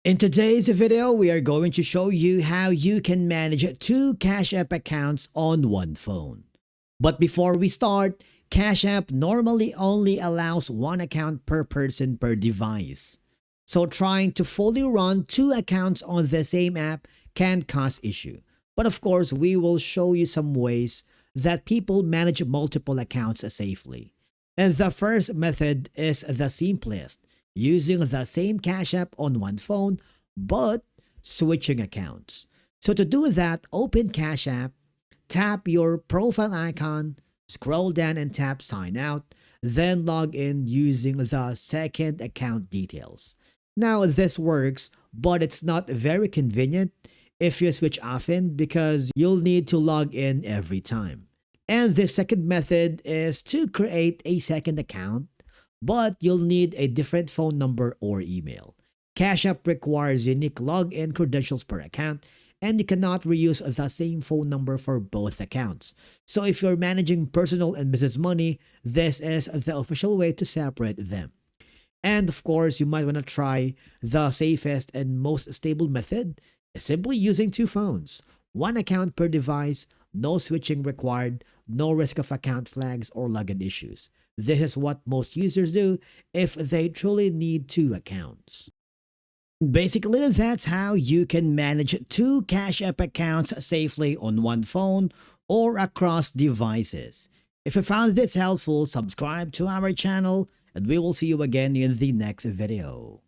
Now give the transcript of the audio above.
In today's video, we are going to show you how you can manage two Cash App accounts on one phone. But before we start, Cash App normally only allows one account per person per device. So trying to fully run two accounts on the same app can cause issue. But of course, we will show you some ways that people manage multiple accounts safely. And the first method is the simplest, using the same Cash App on one phone, but switching accounts. So to do that, open Cash App, tap your profile icon, scroll down and tap sign out, then log in using the second account details. Now this works, but it's not very convenient if you switch often because you'll need to log in every time. And the second method is to create a second account, but you'll need a different phone number or email. Cash App requires unique login credentials per account, and you cannot reuse the same phone number for both accounts. So if you're managing personal and business money, this is the official way to separate them. And of course, you might want to try the safest and most stable method, simply using two phones. One account per device, no switching required, no risk of account flags or login issues. This is what most users do if they truly need two accounts. Basically, that's how you can manage two Cash App accounts safely on one phone or across devices. If you found this helpful, subscribe to our channel and we will see you again in the next video.